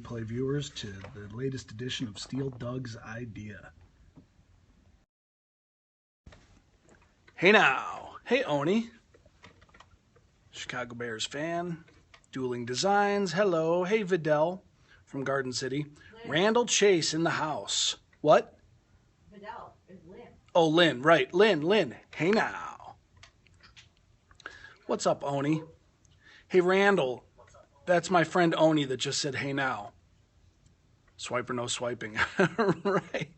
replay viewers to the latest edition of Steel Doug's Idea. Hey now. Hey Oni. Chicago Bears fan. Dueling Designs. Hello. Hey Vidal from Garden City. Lynn. Randall Chase in the house. What? Vidal is Lynn. Oh, Lynn. Right. Lynn. Hey now. What's up, Oni? Hey, Randall. That's my friend Oni that just said, hey now. Swipe or no swiping. Right.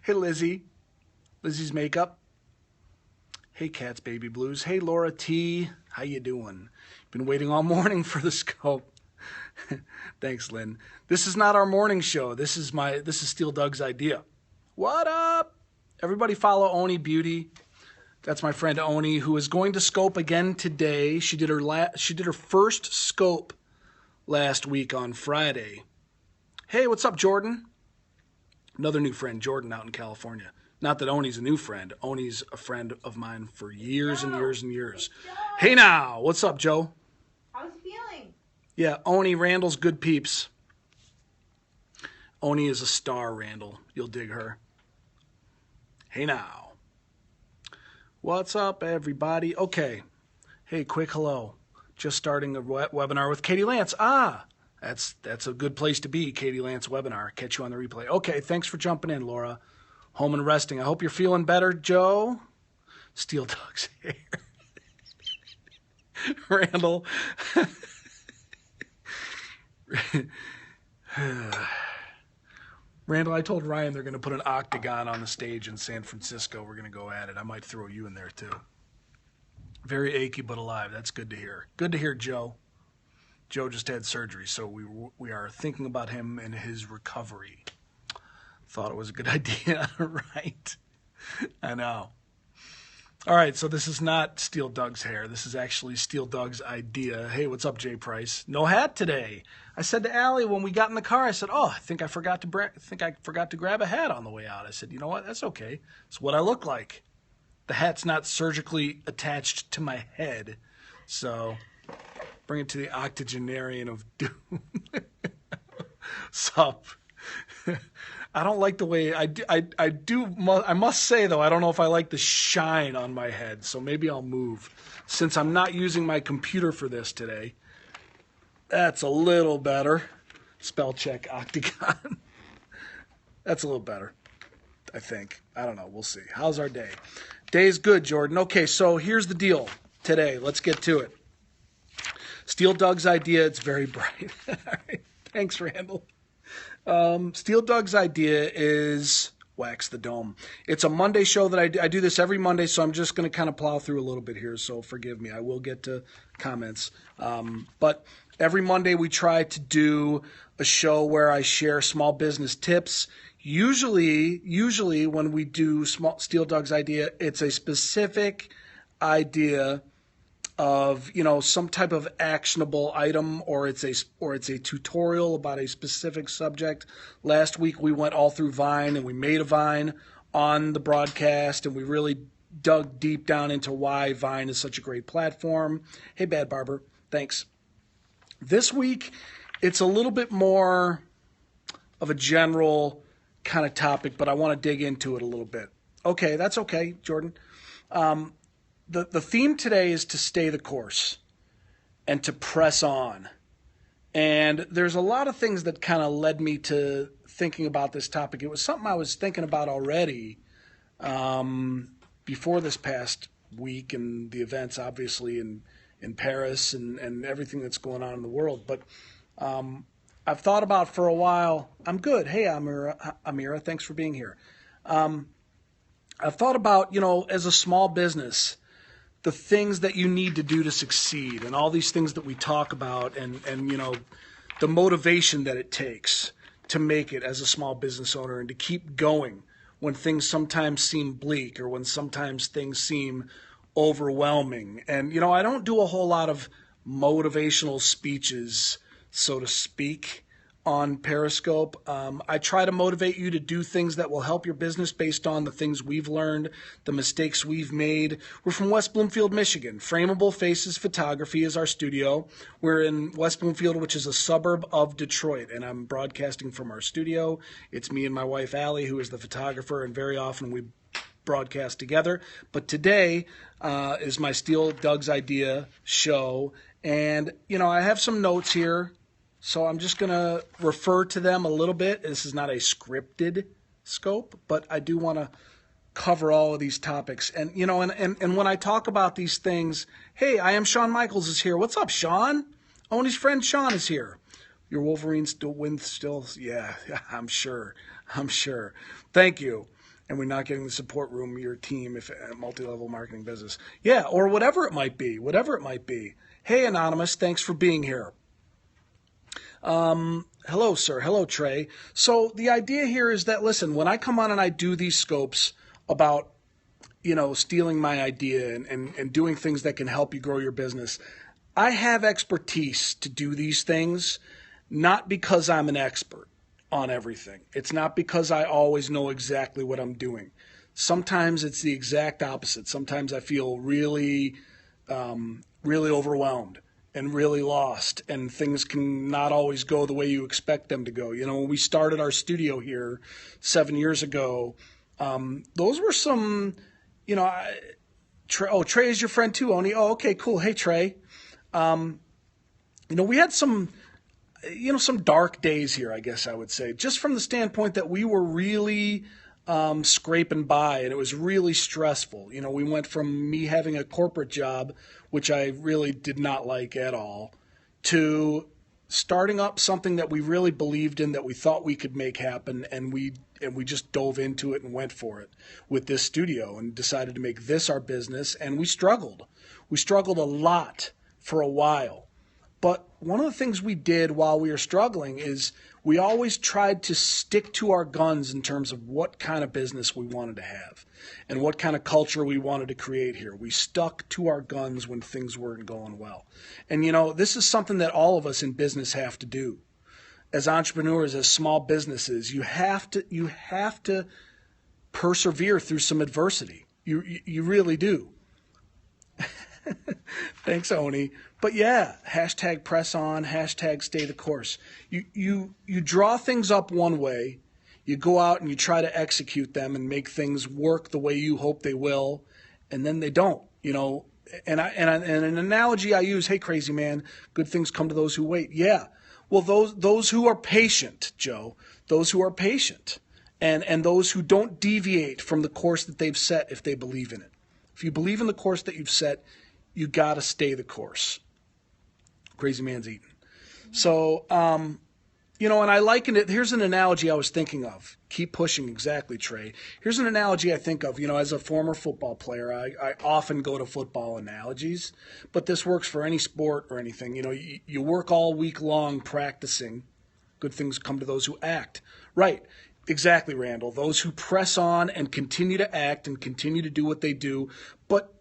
Hey, Lizzie. Lizzie's makeup. Hey, Cat's Baby Blues. Hey, Laura T. How you doing? Been waiting all morning for the scope. Thanks, Lynn. This is not our morning show. This is Steel Doug's Idea. What up? Everybody follow Oni Beauty. That's my friend Oni, who is going to scope again today. She did her first scope last week on Friday. Hey, what's up, Jordan? Another new friend, Jordan, out in California. Not that Oni's a new friend. Oni's a friend of mine for years and years and years. Hey now, what's up, Joe? How's it feeling? Yeah, Oni, Randall's good peeps. Oni is a star, Randall. You'll dig her. Hey now. What's up, everybody? Okay. Hey, quick hello. Just starting a webinar with Katie Lance. That's a good place to be, Katie Lance webinar. Catch you on the replay. Okay, thanks for jumping in, Laura. Home and resting. I hope you're feeling better, Joe. Steel Doug's hair. Randall. Randall, I told Ryan they're going to put an octagon on the stage in San Francisco. We're going to go at it. I might throw you in there, too. Very achy but alive. That's good to hear. Good to hear, Joe. Joe just had surgery, so we are thinking about him and his recovery. Thought it was a good idea, right? I know. All right, so this is not Steel Doug's hair. This is actually Steel Doug's Idea. Hey, what's up, Jay Price? No hat today. I said to Allie when we got in the car, I said, I think I forgot to grab a hat on the way out. I said, you know what? That's okay. It's what I look like. The hat's not surgically attached to my head, so bring it to the octogenarian of doom. Sup? I don't like the way I must say, though, I don't know if I like the shine on my head, so maybe I'll move. Since I'm not using my computer for this today, that's a little better. Spell check octagon. That's a little better, I think. I don't know. We'll see. How's our day? Day's good, Jordan. Okay, so here's the deal today. Let's get to it. Steel Doug's Idea. It's very bright. All right. Thanks, Randall. Steel Doug's Idea is Wax the Dome. It's a Monday show that I do this every Monday, so I'm just going to kind of plow through a little bit here, so forgive me. I will get to comments. But every Monday we try to do a show where I share small business tips. Usually when we do Steel Doug's Idea, it's a specific idea of, some type of actionable item, or it's a tutorial about a specific subject. Last week we went all through Vine, and we made a Vine on the broadcast, and we really dug deep down into why Vine is such a great platform. Hey, Bad Barber, thanks. This week it's a little bit more of a general kind of topic, but I want to dig into it a little bit. Okay, that's okay, Jordan. The theme today is to stay the course and to press on. And there's a lot of things that kind of led me to thinking about this topic. It was something I was thinking about already before this past week and the events, obviously, in Paris and everything that's going on in the world. But I've thought about for a while. I'm good. Hey, Amira, thanks for being here. I've thought about, as a small business, the things that you need to do to succeed, and all these things that we talk about, and the motivation that it takes to make it as a small business owner and to keep going when things sometimes seem bleak or when sometimes things seem overwhelming. And, I don't do a whole lot of motivational speeches, so to speak, on Periscope. I try to motivate you to do things that will help your business based on the things we've learned, the mistakes we've made. We're from West Bloomfield, Michigan. FrameableFaces Photography is our studio. We're in West Bloomfield, which is a suburb of Detroit, and I'm broadcasting from our studio. It's me and my wife, Allie, who is the photographer, and very often we broadcast together. But today is my Steal Doug's Idea show, and, I have some notes here. So I'm just going to refer to them a little bit. This is not a scripted scope, but I do want to cover all of these topics. And, and when I talk about these things, hey, I am Shawn Michaels is here. What's up, Shawn? Oni's friend Shawn is here. Your Wolverines still win still? Yeah, I'm sure. Thank you. And we're not getting the support room, your team, if multi-level marketing business. Yeah, or whatever it might be. Hey, Anonymous, thanks for being here. Hello, sir. Hello, Trey. So the idea here is that, listen, when I come on and I do these scopes about, stealing my idea and doing things that can help you grow your business, I have expertise to do these things, not because I'm an expert on everything. It's not because I always know exactly what I'm doing. Sometimes it's the exact opposite. Sometimes I feel really overwhelmed and really lost, and things can not always go the way you expect them to go. When we started our studio here 7 years ago, those were some, Trey is your friend too, Oni. Oh, okay, cool. Hey, Trey. We had some dark days here, I guess I would say, just from the standpoint that we were really scraping by, and it was really stressful. We went from me having a corporate job, which I really did not like at all, to starting up something that we really believed in, that we thought we could make happen, and we just dove into it and went for it with this studio and decided to make this our business. And we struggled a lot for a while. But one of the things we did while we were struggling is we always tried to stick to our guns in terms of what kind of business we wanted to have and what kind of culture we wanted to create here. We stuck to our guns when things weren't going well. And, this is something that all of us in business have to do. As entrepreneurs, as small businesses, you have to persevere through some adversity. You really do. Thanks, Oni. But yeah, hashtag press on, hashtag stay the course. You draw things up one way, you go out and you try to execute them and make things work the way you hope they will, and then they don't. And an analogy I use, hey, crazy man, good things come to those who wait. Yeah, well, those who are patient, Joe, those who are patient, and those who don't deviate from the course that they've set if they believe in it. If you believe in the course that you've set, you got to stay the course. Crazy man's eating. So, and I liken it. Here's an analogy I was thinking of. Keep pushing. Exactly, Trey. Here's an analogy I think of. As a former football player, I often go to football analogies, but this works for any sport or anything. You work all week long practicing. Good things come to those who act. Right. Exactly, Randall. Those who press on and continue to act and continue to do what they do, but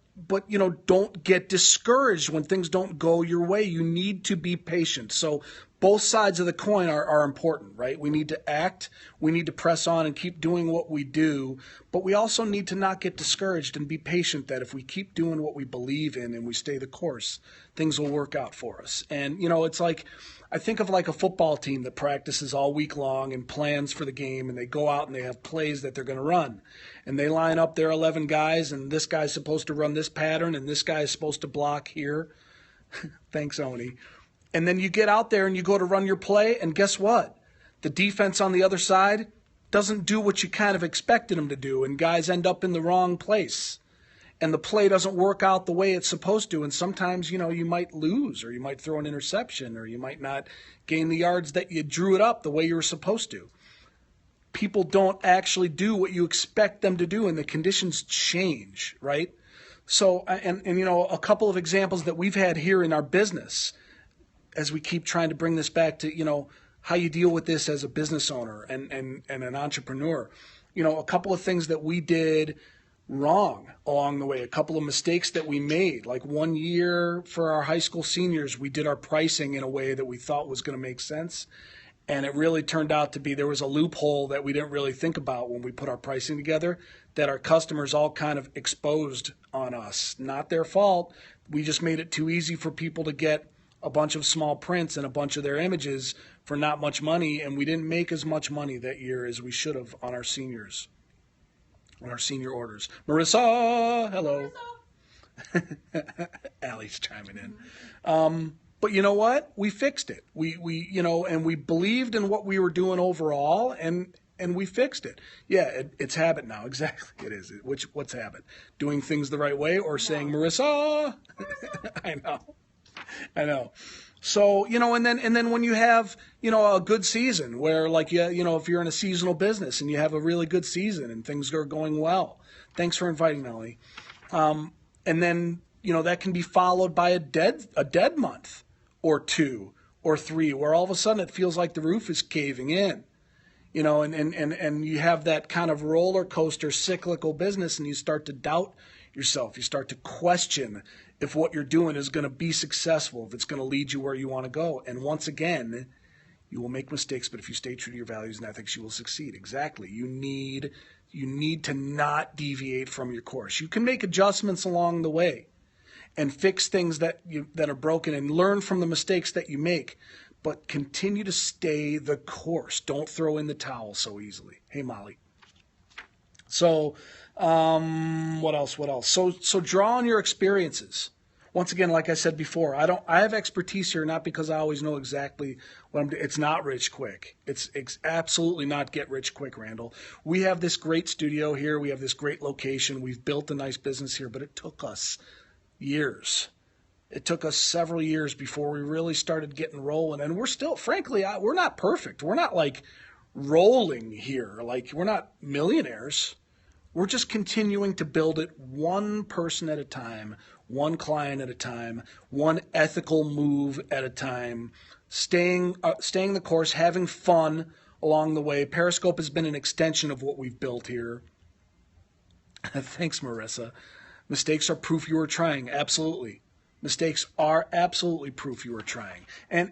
don't get discouraged when things don't go your way. You need to be patient. So both sides of the coin are important, right? We need to act, we need to press on and keep doing what we do, but we also need to not get discouraged and be patient that if we keep doing what we believe in and we stay the course, things will work out for us. And, it's like, I think of like a football team that practices all week long and plans for the game, and they go out and they have plays that they're going to run. And they line up their 11 guys, and this guy's supposed to run this pattern, and this guy's supposed to block here. Thanks, Oni. And then you get out there and you go to run your play, and guess what? The defense on the other side doesn't do what you kind of expected them to do, and guys end up in the wrong place. And the play doesn't work out the way it's supposed to, and sometimes, you might lose, or you might throw an interception, or you might not gain the yards that you drew it up the way you were supposed to. People don't actually do what you expect them to do, and the conditions change, right? So, and a couple of examples that we've had here in our business, as we keep trying to bring this back to, how you deal with this as a business owner and an entrepreneur. A couple of things that we did wrong along the way, a couple of mistakes that we made. Like one year for our high school seniors, we did our pricing in a way that we thought was going to make sense. And it really turned out to be there was a loophole that we didn't really think about when we put our pricing together that our customers all kind of exposed on us. Not their fault. We just made it too easy for people to get a bunch of small prints and a bunch of their images for not much money, and we didn't make as much money that year as we should have on our seniors, on our senior orders. Marissa, hello. Allie's chiming in. But you know what? We fixed it. We and we believed in what we were doing overall, and we fixed it. Yeah, it's habit now. Exactly, it is. What's habit? Doing things the right way, or saying Marissa? I know. So and then when you have a good season where like if you're in a seasonal business and you have a really good season and things are going well. Thanks for inviting Melanie. And then that can be followed by a dead month or 2 or 3 where all of a sudden it feels like the roof is caving in. And you have that kind of roller coaster cyclical business, and you start to doubt yourself. You start to question if what you're doing is going to be successful, if it's going to lead you where you want to go. And once again, you will make mistakes, but if you stay true to your values and ethics, you will succeed. Exactly. You need to not deviate from your course. You can make adjustments along the way and fix things that are broken and learn from the mistakes that you make, but continue to stay the course. Don't throw in the towel so easily. Hey, Molly. So, what else? So draw on your experiences. Once again, like I said before, I have expertise here not because I always know exactly what I'm doing. It's not rich quick. It's absolutely not get rich quick, Randall. We have this great studio here. We have this great location. We've built a nice business here, but it took us years. It took us several years before we really started getting rolling. And we're still, frankly, we're not perfect. We're not like rolling here. Like we're not millionaires. We're just continuing to build it one person at a time, one client at a time, one ethical move at a time, staying the course, having fun along the way. Periscope has been an extension of what we've built here. Thanks, Marissa. Mistakes are proof you are trying. Absolutely. Mistakes are absolutely proof you are trying. And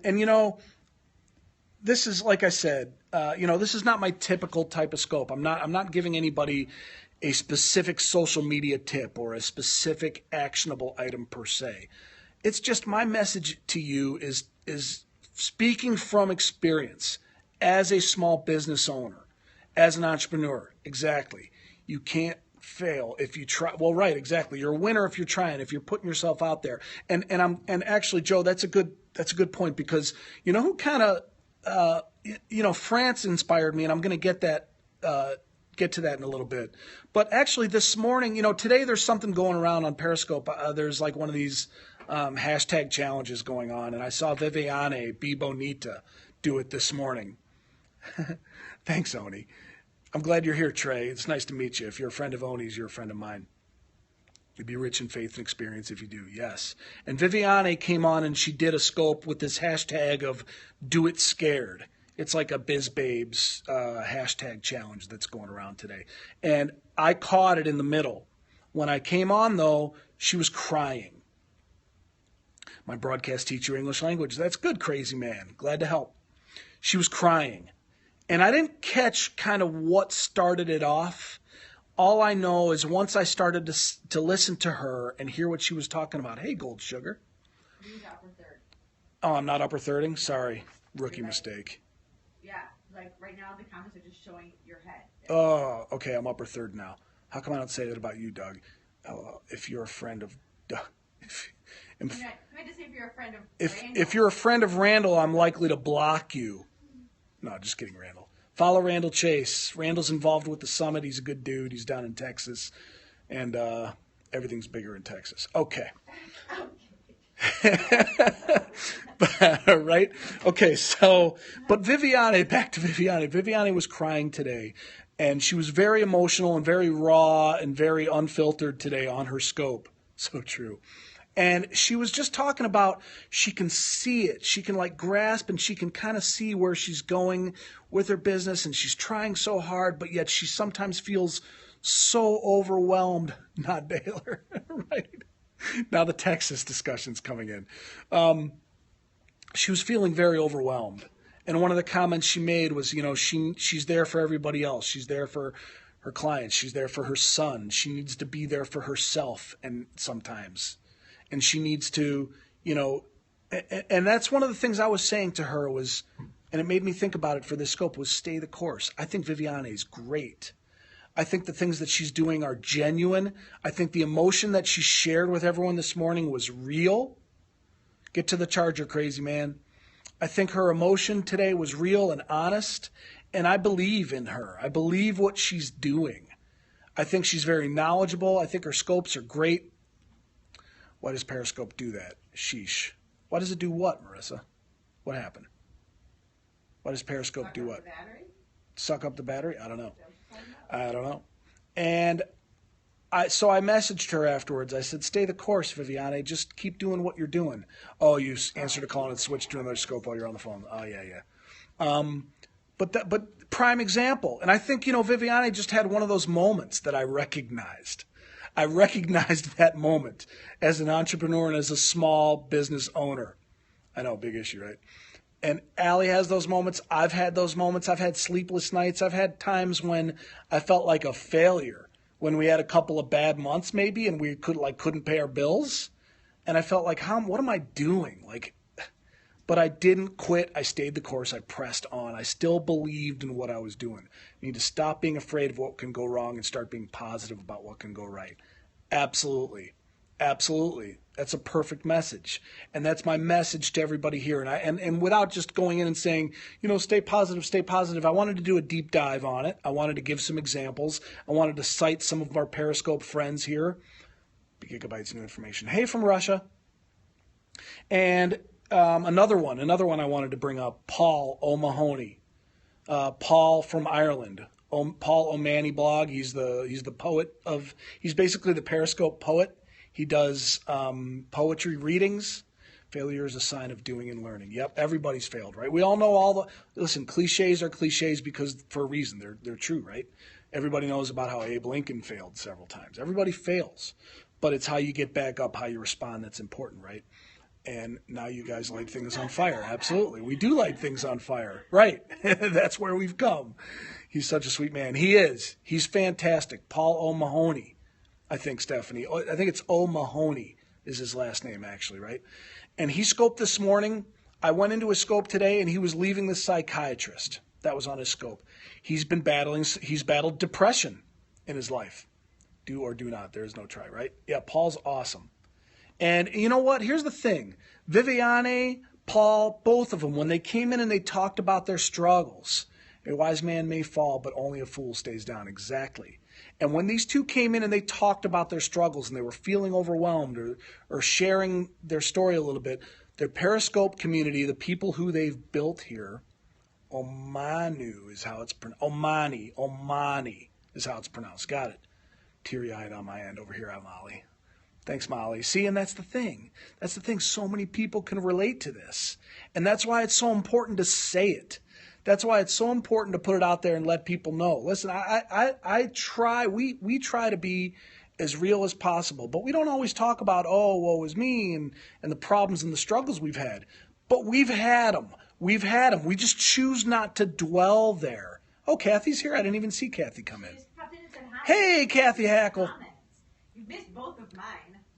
this is, like I said, this is not my typical type of scope. I'm not giving anybody a specific social media tip or a specific actionable item per se. It's just my message to you is speaking from experience as a small business owner, as an entrepreneur. Exactly. You can't fail if you try. Well, right, exactly. You're a winner if you're trying, if you're putting yourself out there. And actually, Joe, that's a good point, because who kind of France inspired me, and I'm going to get to that in a little bit. But actually this morning, today there's something going around on Periscope. There's like one of these hashtag challenges going on, and I saw Viviane Be Bonita do it this morning. Thanks, Oni. I'm glad you're here, Trey. It's nice to meet you. If you're a friend of Oni's, you're a friend of mine. You'd be rich in faith and experience if you do, yes. And Viviane came on and she did a scope with this hashtag of Do It Scared. It's like a BizBabes hashtag challenge that's going around today. And I caught it in the middle. When I came on, though, she was crying. My broadcast teacher, English language. That's good, crazy man. Glad to help. She was crying. And I didn't catch kind of what started it off. All I know is once I started to listen to her and hear what she was talking about. Hey, Gold Sugar. You're upper third. Oh, I'm not upper thirding? Sorry. Rookie mistake. Yeah, like right now the comments are just showing your head. Oh, okay, I'm upper third now. How come I don't say that about you, Doug? If you're a friend of Doug. Can I just say if you're a friend of Randall? If you're a friend of Randall, I'm likely to block you. No, just kidding, Randall. Follow Randall Chase. Randall's involved with the summit. He's a good dude. He's down in Texas. And everything's bigger in Texas. Okay. Right? Okay, so, but Viviane, back to Viviane. Viviane was crying today. And she was very emotional and very raw and very unfiltered today on her scope. So true. And she was just talking about she can see it. She can like grasp and she can kind of see where she's going with her business. And she's trying so hard, but yet she sometimes feels so overwhelmed. Not Baylor, right? Now the Texas discussion's coming in. She was feeling very overwhelmed. And one of the comments she made was, she's there for everybody else. She's there for her clients. She's there for her son. She needs to be there for herself and sometimes. And she needs to, and that's one of the things I was saying to her was, and it made me think about it for this scope, was stay the course. I think Viviane is great. I think the things that she's doing are genuine. I think the emotion that she shared with everyone this morning was real. Get to the charger, crazy man. I think her emotion today was real and honest, and I believe in her. I believe what she's doing. I think she's very knowledgeable. I think her scopes are great. Why does Periscope do that? Sheesh. Why does it do what, Marissa? What happened? Why does Periscope do what? Suck up the battery? I don't know. And so I messaged her afterwards. I said, stay the course, Viviane. Just keep doing what you're doing. Oh, you answered a call and switched to another scope while you're on the phone. Oh, yeah. But prime example. And I think, Viviane just had one of those moments that I recognized. I recognized that moment as an entrepreneur and as a small business owner. I know, big issue, right? And Allie has those moments. I've had those moments. I've had sleepless nights. I've had times when I felt like a failure, when we had a couple of bad months maybe and we couldn't pay our bills. And I felt like, what am I doing? But I didn't quit. I stayed the course. I pressed on. I still believed in what I was doing. You need to stop being afraid of what can go wrong and start being positive about what can go right. Absolutely. Absolutely. That's a perfect message. And that's my message to everybody here. And without just going in and saying, stay positive, stay positive, I wanted to do a deep dive on it. I wanted to give some examples. I wanted to cite some of our Periscope friends here. Gigabytes new information. Hey, from Russia. And another one I wanted to bring up, Paul O'Mahony. Paul from Ireland. Paul O'Mahony blog. He's the poet he's basically the Periscope poet. He does poetry readings. Failure is a sign of doing and learning. Yep, everybody's failed, right? We all know listen, cliches are cliches because for a reason. They're true, right? Everybody knows about how Abe Lincoln failed several times. Everybody fails. But it's how you get back up, how you respond that's important, right? And now you guys light things on fire. Absolutely. We do light things on fire. Right. That's where we've come. He's such a sweet man. He is. He's fantastic. Paul O'Mahony. I think, Stephanie. I think it's O'Mahony is his last name, actually, right? And he scoped this morning. I went into his scope today, and he was leaving the psychiatrist. That was on his scope. He's battled depression in his life. Do or do not. There is no try, right? Yeah, Paul's awesome. And you know what? Here's the thing. Viviane, Paul, both of them, when they came in and they talked about their struggles, a wise man may fall, but only a fool stays down. Exactly. And when these two came in and they talked about their struggles and they were feeling overwhelmed or sharing their story a little bit, their Periscope community, the people who they've built here, Omani is how it's pronounced. Got it. Teary-eyed on my end over here on Molly. Thanks, Molly. See, and that's the thing. That's the thing. So many people can relate to this. And that's why it's so important to say it. That's why it's so important to put it out there and let people know. Listen, we try to be as real as possible, but we don't always talk about, woe is me and the problems and the struggles we've had. But we've had them. We just choose not to dwell there. Oh, Kathy's here. I didn't even see Kathy come in. Hey, Kathy Hackle. You've missed both of mine.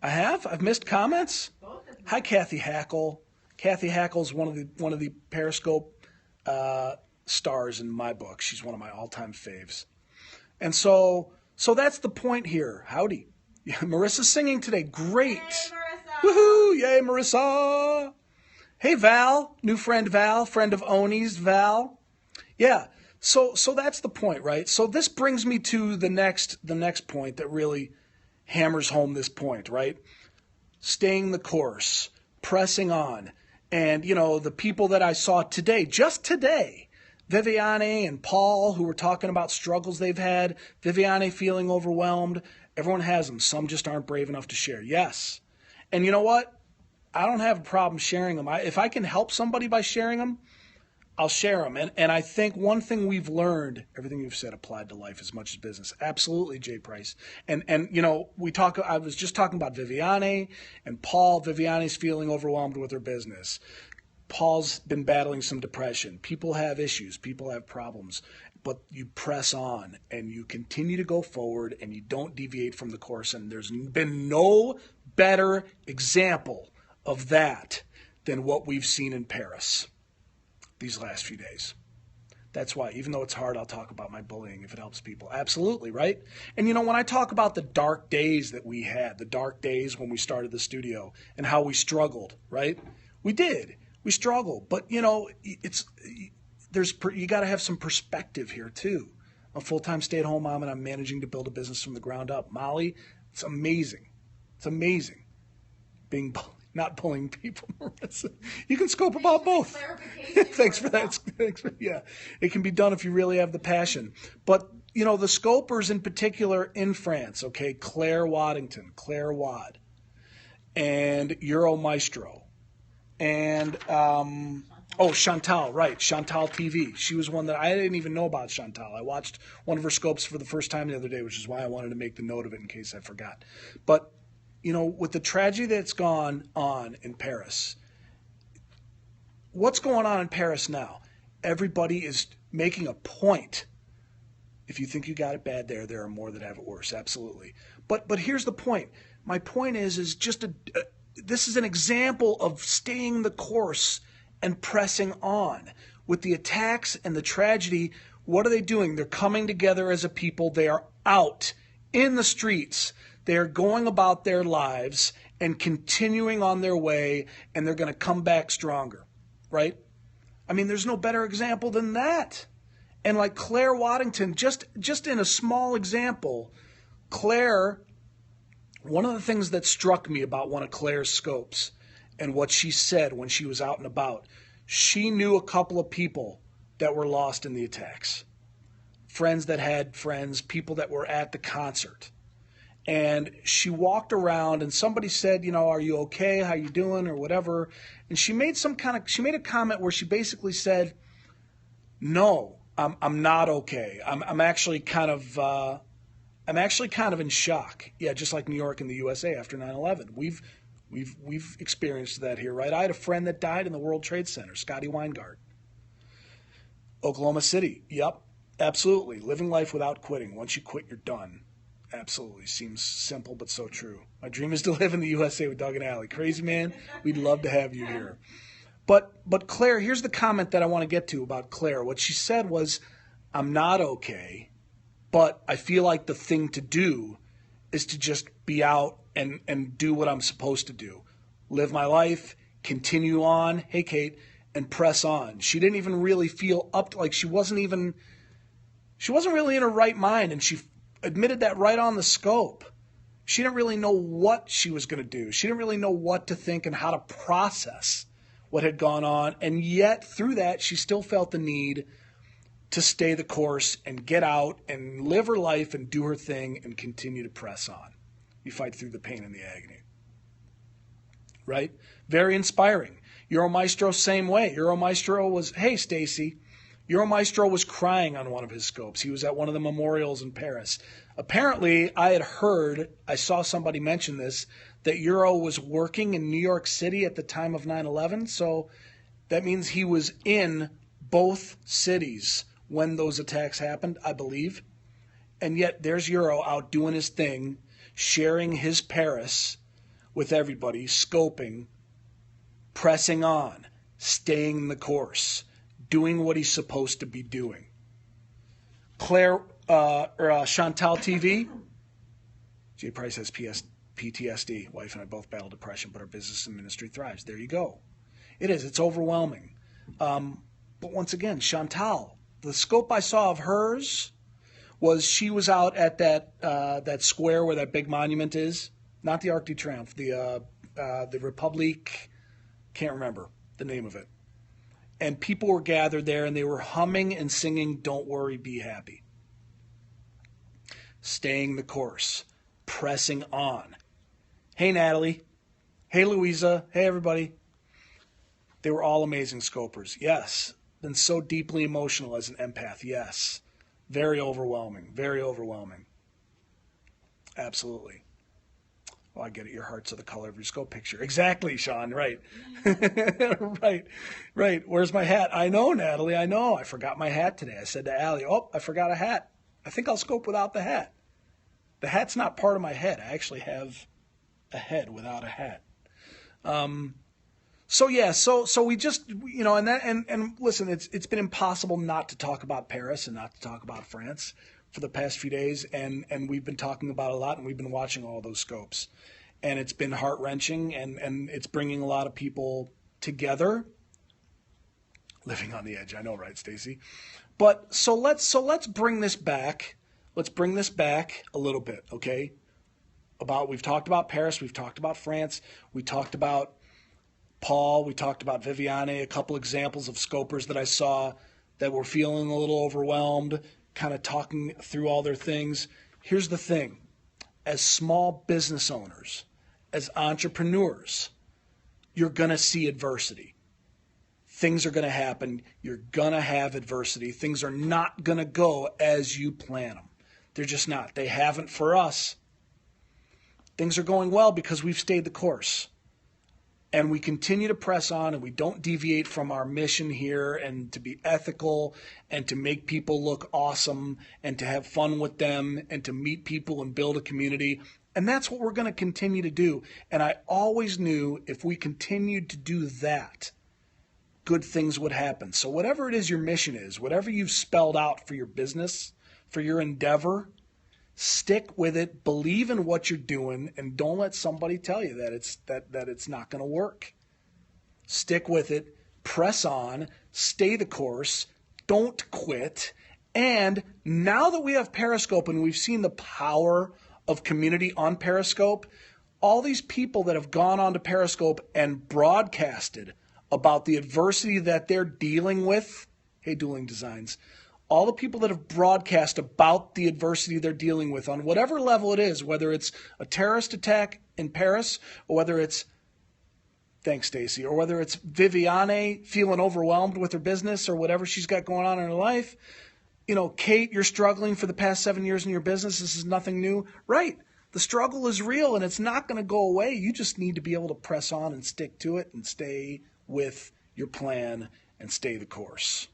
I have? I've missed comments? Both of them. Hi, Kathy Hackle. Kathy Hackle's one of the Periscope stars in my book. She's one of my all-time faves. And so that's the point here. Howdy. Yeah, Marissa's singing today. Great. Hey, Marissa. Woohoo! Yay, Marissa. Hey, Val. New friend Val. Friend of Oni's, Val. Yeah. So that's the point, right? So this brings me to the next point that really hammers home this point, right? Staying the course, pressing on. And, the people that I saw today, just today, Viviane and Paul, who were talking about struggles they've had, Viviane feeling overwhelmed. Everyone has them. Some just aren't brave enough to share. Yes. And you know what? I don't have a problem sharing them. If I can help somebody by sharing them, I'll share them. And I think one thing we've learned, everything you've said applied to life as much as business. Absolutely, Jay Price. And I was just talking about Viviane and Paul. Viviane's feeling overwhelmed with her business. Paul's been battling some depression. People have issues. People have problems. But you press on and you continue to go forward and you don't deviate from the course. And there's been no better example of that than what we've seen in Paris these last few days. That's why, even though it's hard, I'll talk about my bullying if it helps people. Absolutely, right? And when I talk about the dark days that we had, the dark days when we started the studio and how we struggled, right? We did. We struggled. But, you got to have some perspective here, too. I'm a full-time stay-at-home mom, and I'm managing to build a business from the ground up. Molly, it's amazing. It's amazing being not bullying people. You can scope about both. Thanks for that. Yeah, it can be done if you really have the passion. But, the scopers in particular in France, okay, Claire Waddington, Claire Wad, and Euro Maestro, and, Chantal, right, Chantal TV. She was one that I didn't even know about Chantal. I watched one of her scopes for the first time the other day, which is why I wanted to make the note of it in case I forgot. But, with the tragedy that's gone on in Paris, what's going on in Paris now? Everybody is making a point. If you think you got it bad there are more that have it worse, absolutely. But here's the point. My point is just this is an example of staying the course and pressing on. With the attacks and the tragedy, what are they doing? They're coming together as a people. They are out in the streets. They are going about their lives and continuing on their way, and they're going to come back stronger, right? I mean, there's no better example than that. And like Claire Waddington, just in a small example, Claire, one of the things that struck me about one of Claire's scopes and what she said when she was out and about, she knew a couple of people that were lost in the attacks. Friends that had friends, people that were at the concert. And she walked around and somebody said, are you okay? How you doing? Or whatever. And she made a comment where she basically said, no, I'm not okay. I'm actually kind of in shock. Yeah, just like New York and the USA after 9/11. We've experienced that here, right? I had a friend that died in the World Trade Center, Scotty Weingart. Oklahoma City, yep, absolutely. Living life without quitting. Once you quit, you're done. Absolutely. Seems simple, but so true. My dream is to live in the USA with Doug and Allie. Crazy man, we'd love to have you here. But Claire, here's the comment that I want to get to about Claire. What she said was, I'm not okay, but I feel like the thing to do is to just be out and do what I'm supposed to do. Live my life, continue on, hey Kate, and press on. She didn't even really feel she wasn't really in her right mind, and she admitted that right on the scope. She didn't really know what she was going to do. She didn't really know what to think and how to process what had gone on. And yet, through that, she still felt the need to stay the course and get out and live her life and do her thing and continue to press on. You fight through the pain and the agony. Right? Very inspiring. Euro Maestro, same way. Euro Maestro was, hey, Stacy. Euro Maestro was crying on one of his scopes. He was at one of the memorials in Paris. Apparently, I saw somebody mention this, that Euro was working in New York City at the time of 9/11. So that means he was in both cities when those attacks happened, I believe. And yet there's Euro out doing his thing, sharing his Paris with everybody, scoping, pressing on, staying the course, doing what he's supposed to be doing. Chantal TV. Jay Price has PTSD. Wife and I both battle depression, but our business and ministry thrives. There you go. It is. It's overwhelming. But once again, Chantal, the scope I saw of hers was she was out at that square where that big monument is. Not the Arc de Triomphe. The Republique. Can't remember the name of it. And people were gathered there, and they were humming and singing, "Don't Worry, Be Happy." Staying the course. Pressing on. Hey, Natalie. Hey, Louisa. Hey, everybody. They were all amazing scopers. Yes. Been so deeply emotional as an empath. Yes. Very overwhelming. Very overwhelming. Absolutely. Oh, I get it. Your hearts are the color of your scope picture. Exactly, Sean. Right. Right. Where's my hat? I know, Natalie. I know. I forgot my hat today. I said to Allie, oh, I forgot a hat. I think I'll scope without the hat. The hat's not part of my head. I actually have a head without a hat. So we just, and listen, it's been impossible not to talk about Paris and not to talk about France for the past few days, and we've been talking about it a lot, and we've been watching all those scopes, and it's been heart-wrenching, and it's bringing a lot of people together, living on the edge. I know, right, Stacy? But so let's bring this back. Let's bring this back a little bit, okay? We've talked about Paris, we've talked about France, we talked about Paul, we talked about Viviane, a couple examples of scopers that I saw that were feeling a little overwhelmed, kind of talking through all their things. Here's the thing. As small business owners, as entrepreneurs, you're going to see adversity. Things are going to happen. You're going to have adversity. Things are not going to go as you plan them. They're just not. They haven't for us. Things are going well because we've stayed the course. And we continue to press on, and we don't deviate from our mission here, and to be ethical and to make people look awesome and to have fun with them and to meet people and build a community. And that's what we're going to continue to do. And I always knew if we continued to do that, good things would happen. So whatever it is your mission is, whatever you've spelled out for your business, for your endeavor, stick with it, believe in what you're doing, and don't let somebody tell you that it's not going to work. Stick with it, press on, stay the course, don't quit. And now that we have Periscope and we've seen the power of community on Periscope, all these people that have gone onto Periscope and broadcasted about the adversity that they're dealing with, hey, Dueling Designs, all the people that have broadcast about the adversity they're dealing with on whatever level it is, whether it's a terrorist attack in Paris or whether it's, thanks Stacy, or whether it's Viviane feeling overwhelmed with her business or whatever she's got going on in her life. Kate, you're struggling for the past 7 years in your business. This is nothing new. Right. The struggle is real and it's not going to go away. You just need to be able to press on and stick to it and stay with your plan and stay the course.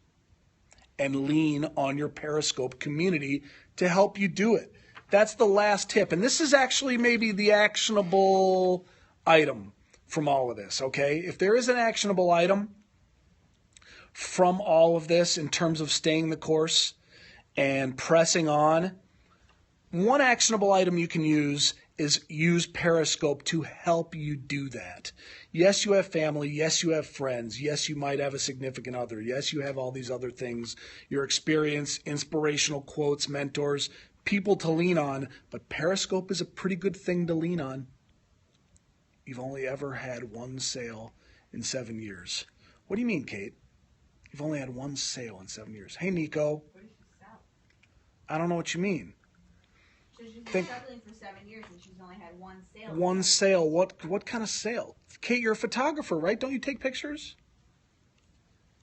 And lean on your Periscope community to help you do it. That's the last tip. And this is actually maybe the actionable item from all of this, okay? If there is an actionable item from all of this in terms of staying the course and pressing on, one actionable item you can use is use Periscope to help you do that. Yes, you have family. Yes, you have friends. Yes, you might have a significant other. Yes, you have all these other things, your experience, inspirational quotes, mentors, people to lean on. But Periscope is a pretty good thing to lean on. You've only ever had one sale in 7 years. What do you mean, Kate? You've only had one sale in 7 years. Hey, Nico. What did she sell? I don't know what you mean. She's been struggling for 7 years and she's only had one sale. One sale. What kind of sale? Kate, you're a photographer, right? Don't you take pictures?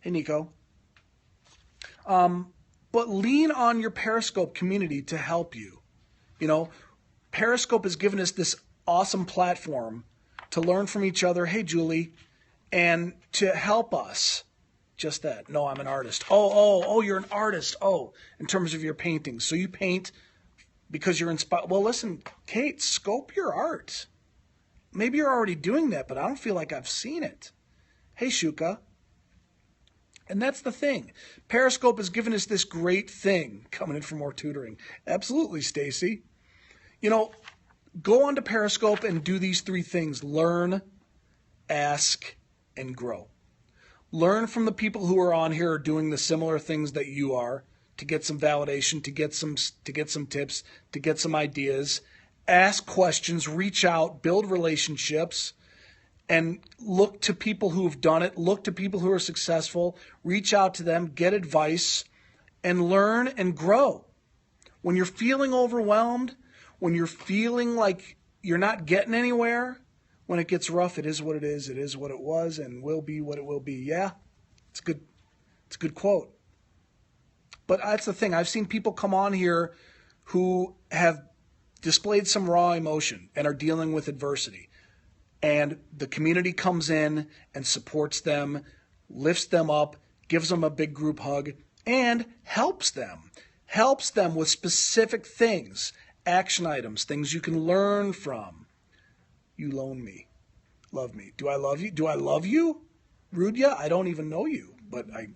Hey, Nico. But lean on your Periscope community to help you. Periscope has given us this awesome platform to learn from each other. Hey, Julie. And to help us. Just that. No, I'm an artist. Oh, you're an artist. Oh, in terms of your painting. So you paint because you're inspired. Well, listen, Kate, scope your art. Maybe you're already doing that, but I don't feel like I've seen it. Hey, Shuka. And that's the thing. Periscope has given us this great thing. Coming in for more tutoring. Absolutely, Stacy. Go onto Periscope and do these three things. Learn, ask, and grow. Learn from the people who are on here doing the similar things that you are, to get some validation, to get some tips, to get some ideas. Ask questions, reach out, build relationships, and look to people who have done it. Look to people who are successful. Reach out to them, get advice, and learn and grow. When you're feeling overwhelmed, when you're feeling like you're not getting anywhere, when it gets rough, it is what it is what it was, and will be what it will be. Yeah, it's a good quote. But that's the thing. I've seen people come on here who have displayed some raw emotion and are dealing with adversity. And the community comes in and supports them, lifts them up, gives them a big group hug, and helps them with specific things, action items, things you can learn from. You loan me, love me. Do I love you? Do I love you? Rudya, I don't even know you, but I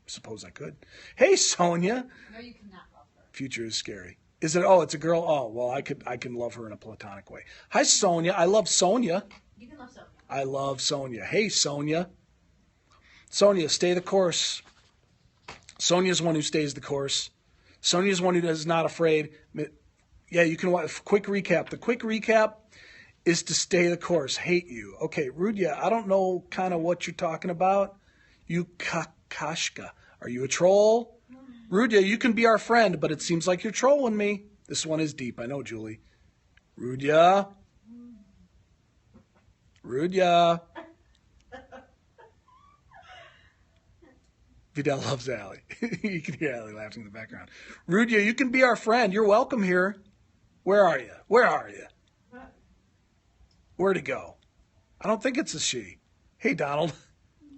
suppose I could. Hey, Sonia. No, you cannot love her. Future is scary. Is it? Oh, it's a girl. Oh, well, I can love her in a platonic way. Hi, Sonia. I love Sonia. You can love Sonia. I love Sonia. Hey, Sonia. Sonia, stay the course. Sonia's one who stays the course. Sonia's one who is not afraid. Yeah, you can watch. Quick recap. The quick recap is to stay the course. Hate you. Okay, Rudya, I don't know kind of what you're talking about. You kakashka. Are you a troll? Rudya, you can be our friend, but it seems like you're trolling me. This one is deep. I know, Julie. Rudya. Rudya. Vidal loves Allie. You can hear Allie laughing in the background. Rudya, you can be our friend. You're welcome here. Where are you? Where are you? Where'd he go? I don't think it's a she. Hey, Donald.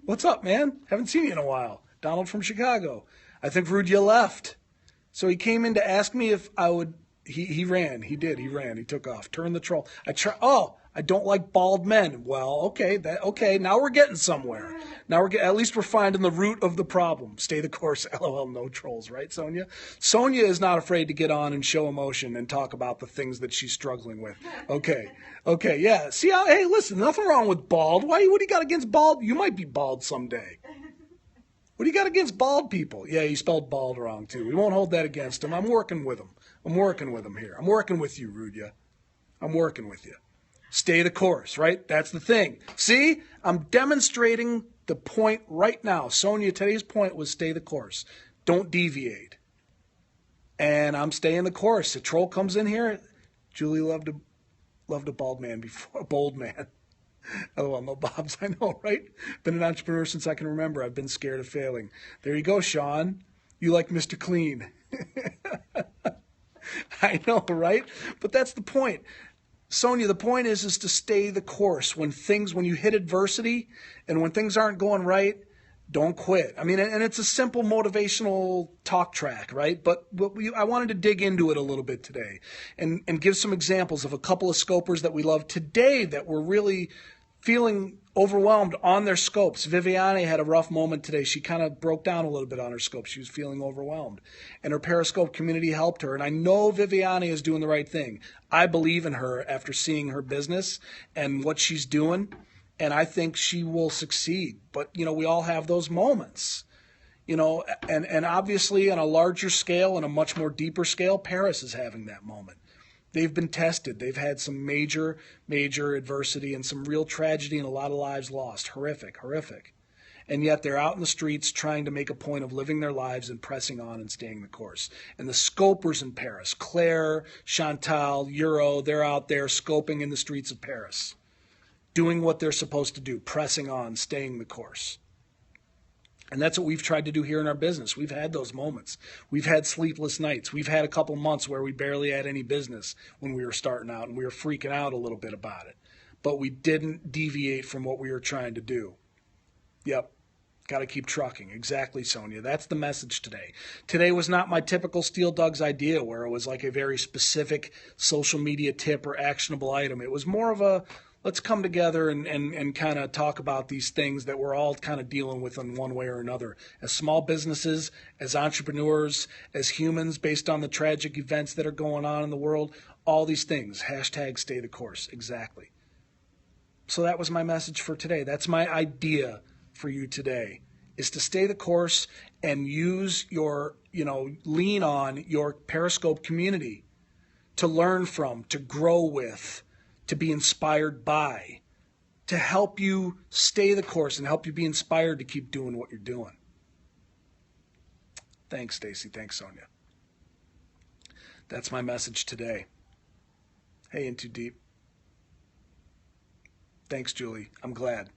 What's up, man? Haven't seen you in a while. Donald from Chicago. I think Rudya left. So he came in to ask me if I would. He ran. He did. He ran. He took off. Turn the troll. I don't like bald men. Well, okay. Now we're getting somewhere. At least we're finding the root of the problem. Stay the course. LOL, no trolls, right, Sonia? Sonia is not afraid to get on and show emotion and talk about the things that she's struggling with. Okay, yeah. See how? Hey, listen, nothing wrong with bald. What do you got against bald? You might be bald someday. What do you got against bald people? Yeah, he spelled bald wrong too. We won't hold that against him. I'm working with him. Here. I'm working with you, Rudya. I'm working with you. Stay the course, right? That's the thing. See, I'm demonstrating the point right now. Sonia, today's point was stay the course. Don't deviate. And I'm staying the course. A troll comes in here. Julie loved a bald man before, a bold man. LOL, no Bobs, I know, right? Been an entrepreneur since I can remember. I've been scared of failing. There you go, Sean. You like Mr. Clean. I know, right? But that's the point. Sonia, the point is to stay the course. When you hit adversity and when things aren't going right, don't quit. I mean, and it's a simple motivational talk track, right? But I wanted to dig into it a little bit today and give some examples of a couple of scopers that we love today that were really feeling overwhelmed on their scopes. Viviane had a rough moment today. She kind of broke down a little bit on her scope. She was feeling overwhelmed. And her Periscope community helped her. And I know Viviane is doing the right thing. I believe in her after seeing her business and what she's doing. And I think she will succeed. But, we all have those moments. And obviously on a larger scale and a much more deeper scale, Paris is having that moment. They've been tested. They've had some major, major adversity and some real tragedy and a lot of lives lost. Horrific. And yet they're out in the streets trying to make a point of living their lives and pressing on and staying the course. And the scopers in Paris, Claire, Chantal, Euro, they're out there scoping in the streets of Paris, doing what they're supposed to do, pressing on, staying the course. And that's what we've tried to do here in our business. We've had those moments. We've had sleepless nights. We've had a couple months where we barely had any business when we were starting out, and we were freaking out a little bit about it. But we didn't deviate from what we were trying to do. Yep. Got to keep trucking. Exactly, Sonia. That's the message today. Today was not my typical Steel Doug's idea where it was like a very specific social media tip or actionable item. It was more of a let's come together and kind of talk about these things that we're all kind of dealing with in one way or another. As small businesses, as entrepreneurs, as humans, based on the tragic events that are going on in the world, all these things. Hashtag stay the course. Exactly. So that was my message for today. That's my idea for you today, is to stay the course and use your, lean on your Periscope community to learn from, to grow with, to be inspired by, to help you stay the course and help you be inspired to keep doing what you're doing. Thanks, Stacy. Thanks, Sonia. That's my message today. Hey, In Too Deep. Thanks, Julie. I'm glad.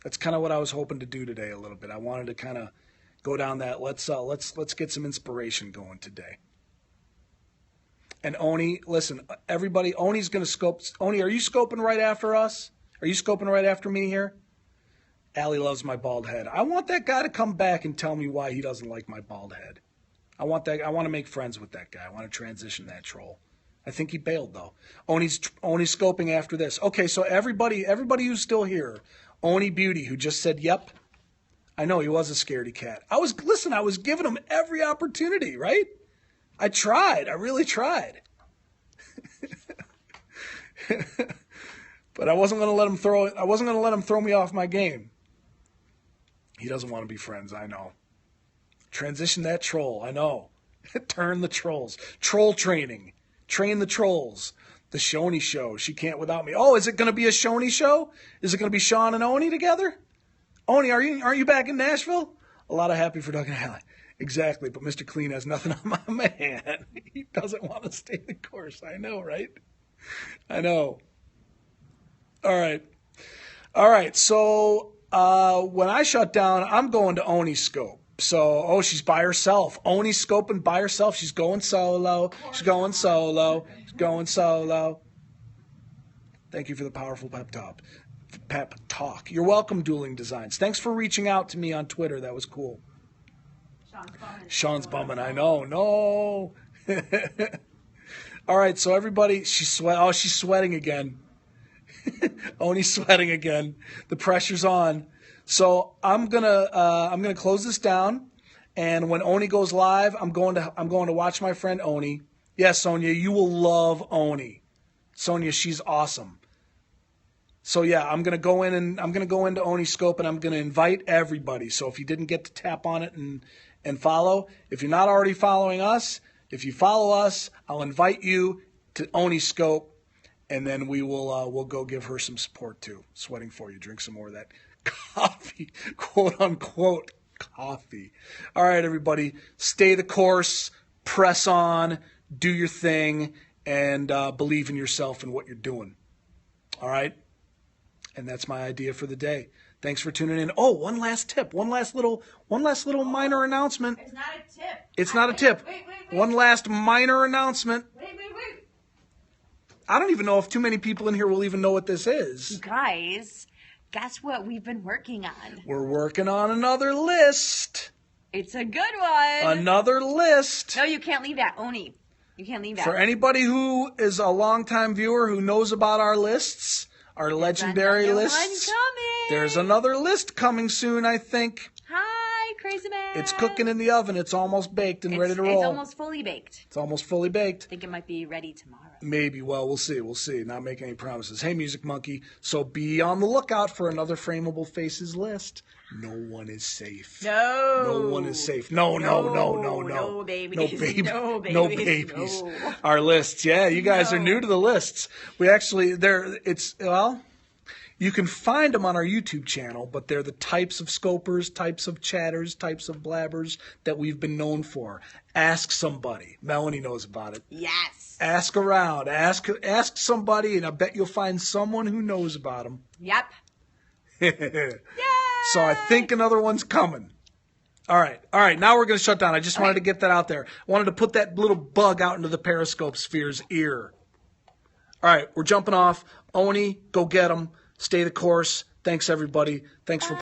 That's kind of what I was hoping to do today a little bit. I wanted to kind of go down that let's get some inspiration going today. And Oni, listen, everybody, Oni's going to scope. Oni, are you scoping right after us? Are you scoping right after me here? Allie loves my bald head. I want that guy to come back and tell me why he doesn't like my bald head. I want to make friends with that guy. I want to transition that troll. I think he bailed, though. Oni's scoping after this. Okay, so everybody who's still here, Oni Beauty, who just said, yep. I know he was a scaredy cat. I was giving him every opportunity, right? I tried. I really tried. But I wasn't going to let him throw me off my game. He doesn't want to be friends, I know. Transition that troll, I know. Turn the trolls. Troll training. Train the trolls. The Shoney show. She can't without me. Oh, is it going to be a Shoney show? Is it going to be Sean and Oni together? Oni, aren't you back in Nashville? A lot of happy for Doug and Allie. Exactly, but Mr. Clean has nothing on my man. He doesn't want to stay the course. I know, right? I know. All right. So when I shut down, I'm going to Oni scope. So, she's by herself. Oni's scoping by herself. She's going solo. She's going solo. Thank you for the powerful pep talk. You're welcome, Dueling Designs. Thanks for reaching out to me on Twitter. That was cool. Sean's bumming. I know. No. All right, so everybody, she's sweating again. Oni's sweating again. The pressure's on. So I'm gonna close this down, and when Oni goes live, I'm going to watch my friend Oni. Yes, Sonia, you will love Oni. Sonia, she's awesome. So yeah, I'm gonna go into Oni Scope, and I'm gonna invite everybody. So if you didn't get to tap on it and follow, if you're not already following us, if you follow us, I'll invite you to Oni Scope, and then we'll go give her some support too. Sweating for you. Drink some more of that coffee, quote unquote coffee. All right, everybody, stay the course, press on, do your thing, and believe in yourself and what you're doing. All right, and that's my idea for the day. Thanks for tuning in. Oh, one last tip, one last little minor announcement. It's not a tip. It's not a tip. Wait. One last minor announcement. Wait. I don't even know if too many people in here will even know what this is. Guys, guess what we've been working on? We're working on another list. It's a good one. Another list. No, you can't leave that, Oni. You can't leave that. For anybody who is a longtime viewer who knows about our lists, our legendary lists, one coming. There's another list coming soon, I think. Hi, Crazy Man. It's cooking in the oven. It's almost baked and ready to roll. It's almost fully baked. It's almost fully baked. I think it might be ready tomorrow. Maybe. Well, we'll see. Not making any promises. Hey, Music Monkey. So be on the lookout for another Frameable Faces list. No one is safe. No. No one is safe. No. No babies. No babies. No. Our lists. Yeah, you guys are new to the lists. We actually, you can find them on our YouTube channel, but they're the types of scopers, types of chatters, types of blabbers that we've been known for. Ask somebody. Melanie knows about it. Yes. Ask around. Ask somebody, and I bet you'll find someone who knows about them. Yep. Yay! So I think another one's coming. All right. Now we're going to shut down. I just wanted to get that out there. I wanted to put that little bug out into the Periscope sphere's ear. All right, we're jumping off. Oni, go get them. Stay the course. Thanks, everybody. Thanks for